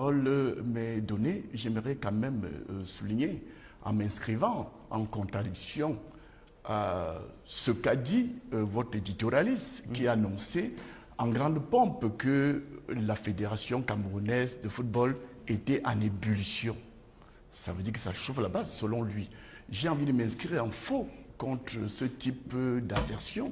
parole m'est donnée, j'aimerais quand même souligner, en m'inscrivant en contradiction à ce qu'a dit votre éditorialiste, qui a annoncé en grande pompe que la Fédération camerounaise de football était en ébullition. Ça veut dire que ça chauffe là-bas, selon lui. J'ai envie de m'inscrire en faux contre ce type d'assertion.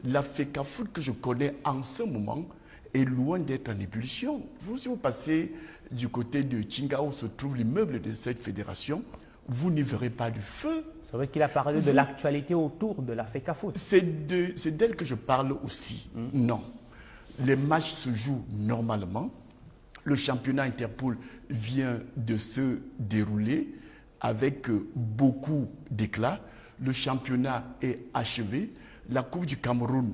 La FECAFOOT que je connais en ce moment est loin d'être en ébullition. Si vous passez du côté de Tchinga où se trouve l'immeuble de cette fédération, vous n'y verrez pas du feu. C'est vrai qu'il a parlé de l'actualité autour de la FECAFOOT. C'est d'elle que je parle aussi. Non. Les matchs se jouent normalement. Le championnat Interpol vient de se dérouler avec beaucoup d'éclat. Le championnat est achevé. La Coupe du Cameroun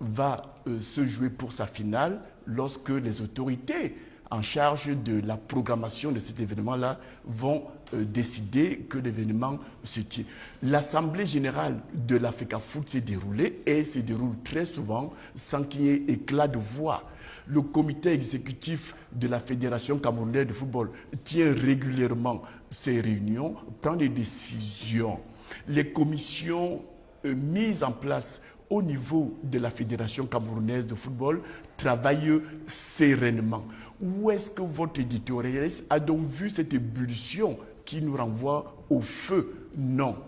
va se jouer pour sa finale lorsque les autorités en charge de la programmation de cet événement-là vont décider que l'événement se tient. L'Assemblée générale de la FECAFOOT s'est déroulée et se déroule très souvent sans qu'il y ait éclat de voix. Le comité exécutif de la Fédération camerounaise de football tient régulièrement ses réunions, prend des décisions. Les commissions mises en place au niveau de la Fédération camerounaise de football travaillent sereinement. Où est-ce que votre éditorialiste a donc vu cette ébullition qui nous renvoie au feu? Non.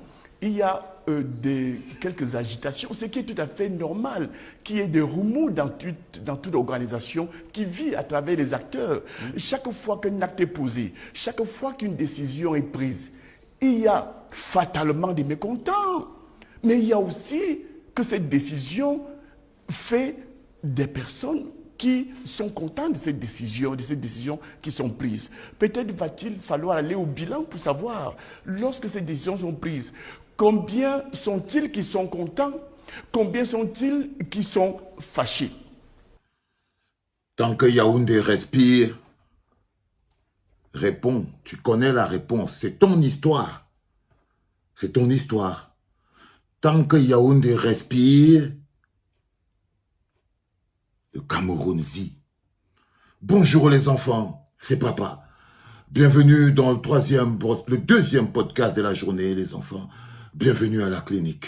Il y a quelques agitations, ce qui est tout à fait normal, qu'il y ait des remous dans toute organisation qui vit à travers les acteurs. Chaque fois qu'un acte est posé, chaque fois qu'une décision est prise, il y a fatalement des mécontents. Mais il y a aussi que cette décision fait des personnes qui sont contents de ces décisions qui sont prises. Peut-être va-t-il falloir aller au bilan pour savoir, lorsque ces décisions sont prises, combien sont-ils qui sont contents, combien sont-ils qui sont fâchés. Tant que Yaoundé respire, réponds, tu connais la réponse, c'est ton histoire. C'est ton histoire. Tant que Yaoundé respire, le Cameroun vit. Bonjour les enfants, c'est papa. Bienvenue dans le deuxième podcast de la journée, les enfants. Bienvenue à la clinique.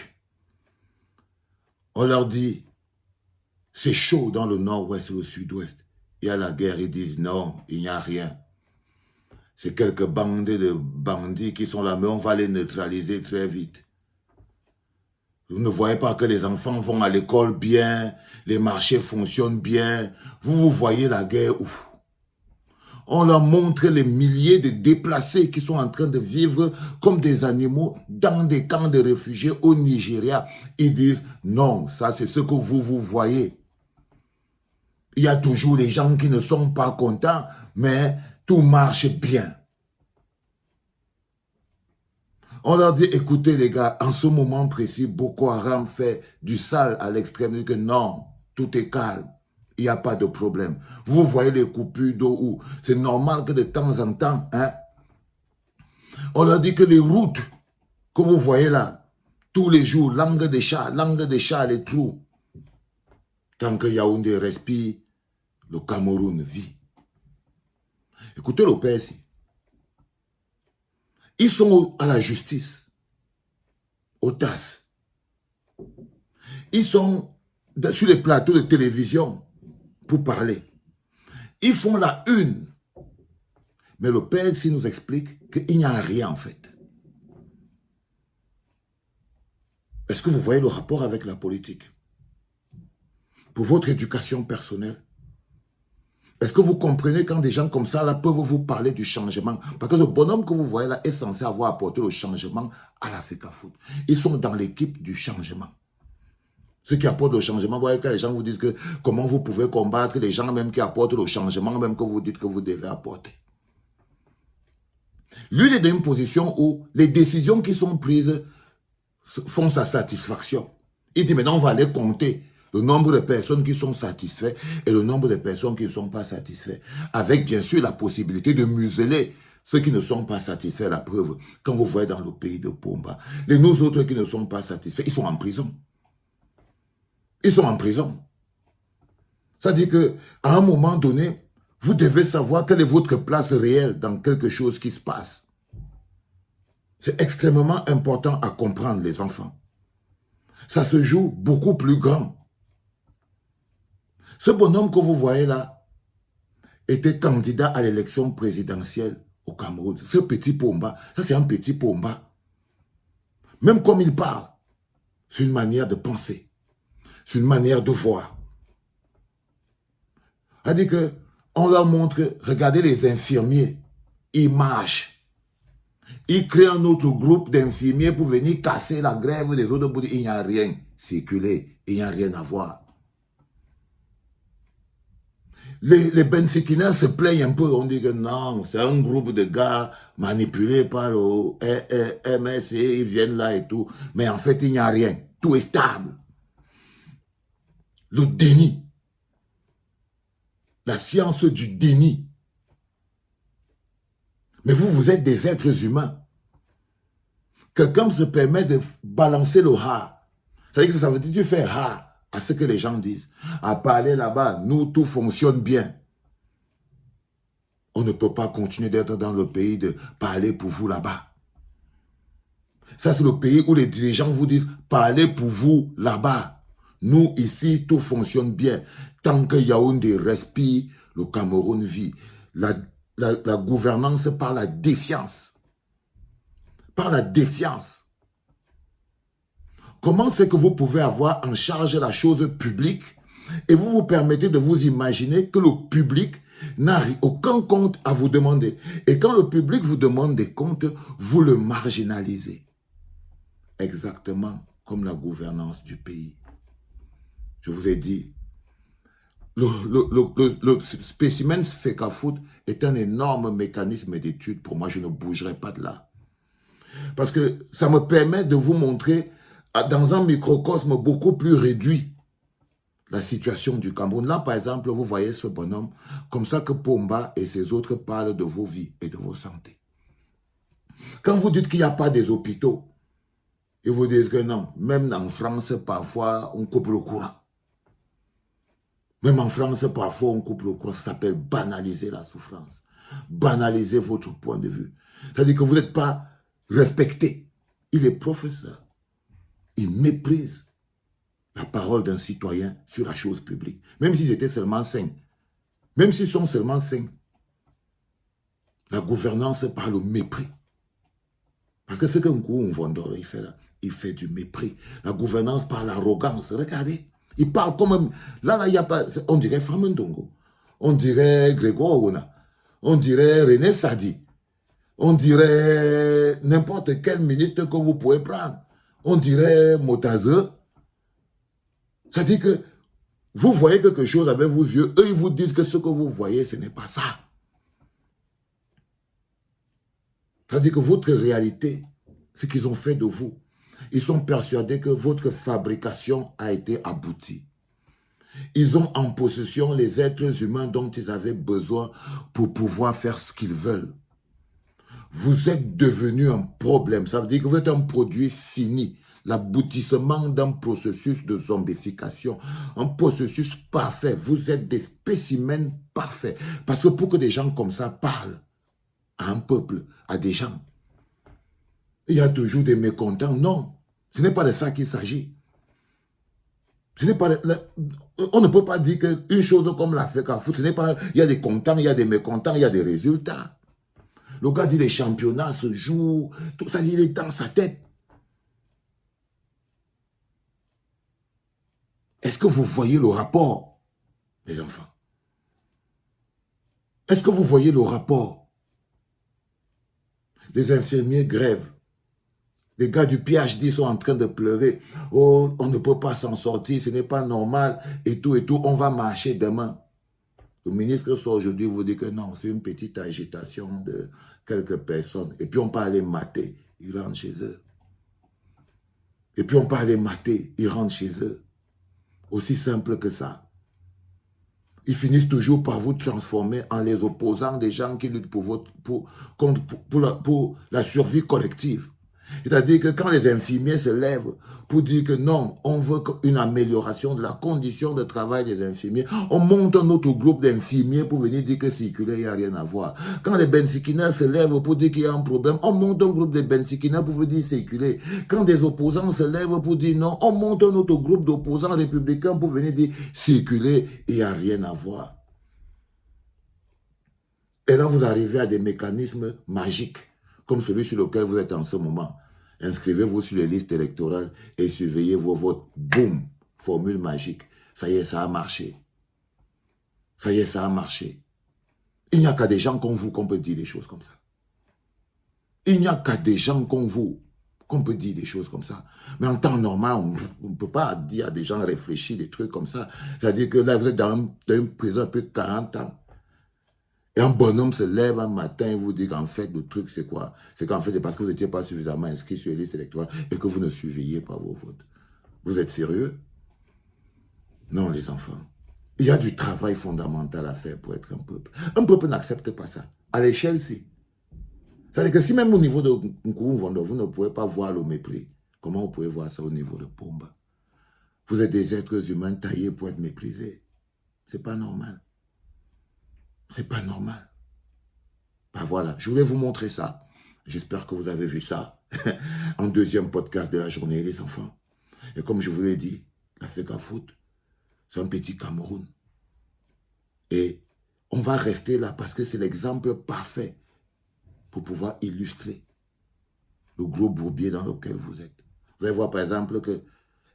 On leur dit, c'est chaud dans le nord-ouest et le sud-ouest. Il y a la guerre, ils disent non, il n'y a rien. C'est quelques bandés de bandits qui sont là, mais on va les neutraliser très vite. Vous ne voyez pas que les enfants vont à l'école bien, les marchés fonctionnent bien. Vous voyez la guerre où on leur montre les milliers de déplacés qui sont en train de vivre comme des animaux dans des camps de réfugiés au Nigeria. Ils disent non, ça c'est ce que vous voyez. Il y a toujours les gens qui ne sont pas contents, mais tout marche bien. On leur dit, écoutez les gars, en ce moment précis, Boko Haram fait du sale à l'extrême. Ils disent que non, tout est calme, il n'y a pas de problème. Vous voyez les coupures d'eau où c'est normal que de temps en temps, on leur dit que les routes que vous voyez là, tous les jours, langue de chat, les trous. Tant que Yaoundé respire, le Cameroun vit. Écoutez le père ici. Ils sont à la justice, au TAS. Ils sont sur les plateaux de télévision pour parler. Ils font la une. Mais le père ici nous explique qu'il n'y a rien en fait. Est-ce que vous voyez le rapport avec la politique? Pour votre éducation personnelle, est-ce que vous comprenez quand des gens comme ça là, peuvent vous parler du changement? Parce que ce bonhomme que vous voyez là est censé avoir apporté le changement à la FECAFOOT. Ils sont dans l'équipe du changement. Ceux qui apportent le changement, vous voyez quand les gens vous disent que comment vous pouvez combattre les gens même qui apportent le changement, même que vous dites que vous devez apporter. Lui, il est dans une position où les décisions qui sont prises font sa satisfaction. Il dit maintenant on va aller compter le nombre de personnes qui sont satisfaites et le nombre de personnes qui ne sont pas satisfaites. Avec bien sûr la possibilité de museler ceux qui ne sont pas satisfaits. La preuve, quand vous voyez dans le pays de Pomba, nous autres qui ne sont pas satisfaits, ils sont en prison. Ils sont en prison. Ça dit qu'à un moment donné, Vous devez savoir quelle est votre place réelle dans quelque chose qui se passe. C'est extrêmement important à comprendre, les enfants. Ça se joue beaucoup plus grand. Ce bonhomme que vous voyez là était candidat à l'élection présidentielle au Cameroun. Ce petit Pomba, ça c'est un petit Pomba. Même comme il parle, c'est une manière de penser. C'est une manière de voir. C'est-à-dire que on leur montre, regardez les infirmiers, ils marchent. Ils créent un autre groupe d'infirmiers pour venir casser la grève des autres pour dire il n'y a rien. Circuler, il n'y a rien à voir. Les Benséquinins se plaignent un peu, on dit que non, c'est un groupe de gars manipulés par le MSC, ils viennent là et tout. Mais en fait, il n'y a rien. Tout est stable. Le déni. La science du déni. Mais vous, vous êtes des êtres humains. Quelqu'un se permet de balancer le ha. C'est-à-dire que ça veut dire que tu fais ha à ce que les gens disent. À parler là-bas, nous, tout fonctionne bien. On ne peut pas continuer d'être dans le pays de parler pour vous là-bas. Ça, c'est le pays où les dirigeants vous disent parlez pour vous là-bas. Nous, ici, tout fonctionne bien. Tant que Yaoundé respire, le Cameroun vit. La gouvernance par la défiance. Par la défiance. Comment c'est que vous pouvez avoir en charge la chose publique et vous vous permettez de vous imaginer que le public n'a aucun compte à vous demander. Et quand le public vous demande des comptes, vous le marginalisez. Exactement comme la gouvernance du pays. Je vous ai dit, le spécimen FECAFOOT est un énorme mécanisme d'étude. Pour moi, je ne bougerai pas de là. Parce que ça me permet de vous montrer dans un microcosme beaucoup plus réduit la situation du Cameroun. Là, par exemple, vous voyez ce bonhomme, comme ça que Pomba et ses autres parlent de vos vies et de vos santé. Quand vous dites qu'il n'y a pas des hôpitaux, ils vous disent que non, même en France, parfois, on coupe le courant. Même en France, parfois, on coupe le courant. Ça s'appelle banaliser la souffrance. Banaliser votre point de vue. C'est-à-dire que vous n'êtes pas respecté. Il est professeur. Il méprise la parole d'un citoyen sur la chose publique. Même s'ils étaient seulement 5. Même s'ils sont seulement 5. La gouvernance par le mépris. Parce que ce que Nkou Vondor, il fait là, il fait du mépris. La gouvernance par l'arrogance. Regardez. Il parle comme... Là, il n'y a pas... On dirait Famendongo. On dirait Grégoire Ouna. On dirait René Sadi. On dirait n'importe quel ministre que vous pouvez prendre. On dirait Motaze. Ça dit que vous voyez quelque chose avec vos yeux. Eux, ils vous disent que ce que vous voyez, ce n'est pas ça. Ça dit que votre réalité, ce qu'ils ont fait de vous, ils sont persuadés que votre fabrication a été aboutie. Ils ont en possession les êtres humains dont ils avaient besoin pour pouvoir faire ce qu'ils veulent. Vous êtes devenu un problème. Ça veut dire que vous êtes un produit fini. L'aboutissement d'un processus de zombification. Un processus parfait. Vous êtes des spécimens parfaits. Parce que pour que des gens comme ça parlent à un peuple, à des gens, il y a toujours des mécontents. Non, ce n'est pas de ça qu'il s'agit. On ne peut pas dire qu'une chose comme la FECAFOOT, ce n'est pas... Il y a des contents, il y a des mécontents, il y a des résultats. Le gars dit les championnats se jouent, tout ça, il est dans sa tête. Est-ce que vous voyez le rapport, les enfants? Est-ce que vous voyez le rapport? Les infirmiers grèvent. Les gars du PhD sont en train de pleurer. Oh, on ne peut pas s'en sortir, ce n'est pas normal, et tout, on va marcher demain. Le ministre sort aujourd'hui, vous dit que non, c'est une petite agitation de quelques personnes. Et puis on peut aller mater, ils rentrent chez eux. Et puis on peut aller mater, ils rentrent chez eux. Aussi simple que ça. Ils finissent toujours par vous transformer en les opposants des gens qui luttent pour la survie collective. C'est-à-dire que quand les infirmiers se lèvent pour dire que non, on veut une amélioration de la condition de travail des infirmiers, on monte un autre groupe d'infirmiers pour venir dire que circuler, il n'y a rien à voir. Quand les bensikineurs se lèvent pour dire qu'il y a un problème, on monte un groupe de bensikineurs pour venir circuler. Quand des opposants se lèvent pour dire non, on monte un autre groupe d'opposants républicains pour venir dire circuler, il n'y a rien à voir. Et là, vous arrivez à des mécanismes magiques, comme celui sur lequel vous êtes en ce moment. Inscrivez-vous sur les listes électorales et surveillez vos votes. Boum, formule magique. Ça y est, ça a marché. Ça y est, ça a marché. Il n'y a qu'à des gens comme vous qu'on peut dire des choses comme ça. Il n'y a qu'à des gens comme vous qu'on peut dire des choses comme ça. Mais en temps normal, on ne peut pas dire à des gens réfléchir des trucs comme ça. C'est-à-dire que là, vous êtes dans une prison depuis 40 ans. Et un bonhomme se lève un matin et vous dit qu'en fait, le truc, c'est quoi? C'est qu'en fait, c'est parce que vous n'étiez pas suffisamment inscrit sur les listes électorales et que vous ne surveillez pas vos votes. Vous êtes sérieux? Non, les enfants. Il y a du travail fondamental à faire pour être un peuple. Un peuple n'accepte pas ça. À l'échelle, si. C'est-à-dire que si même au niveau de Nkoumvondo, vous ne pouvez pas voir le mépris, comment vous pouvez voir ça au niveau de Pomba? Vous êtes des êtres humains taillés pour être méprisés. C'est pas normal. C'est pas normal. Ben voilà, je voulais vous montrer ça. J'espère que vous avez vu ça en deuxième podcast de la journée, les enfants. Et comme je vous l'ai dit, la FECAFOOT, c'est un petit Cameroun. Et on va rester là parce que c'est l'exemple parfait pour pouvoir illustrer le gros bourbier dans lequel vous êtes. Vous allez voir par exemple que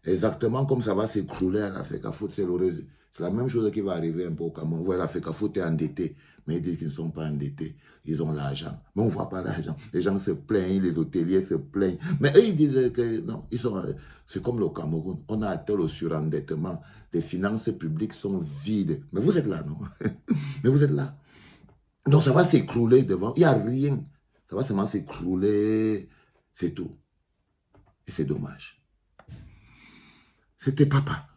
exactement comme ça va s'écrouler à la FECAFOOT, c'est la même chose qui va arriver un peu au Cameroun. Vous voyez, la FECAFOOT est endettée, mais ils disent qu'ils ne sont pas endettés. Ils ont l'argent. Mais on ne voit pas l'argent. Les gens se plaignent, les hôteliers se plaignent. Mais eux, ils disent que non, c'est comme le Cameroun. On a atteint le surendettement. Les finances publiques sont vides. Mais vous êtes là, non? Mais vous êtes là. Donc ça va s'écrouler devant. Il n'y a rien. Ça va seulement s'écrouler. C'est tout. Et c'est dommage. C'était papa.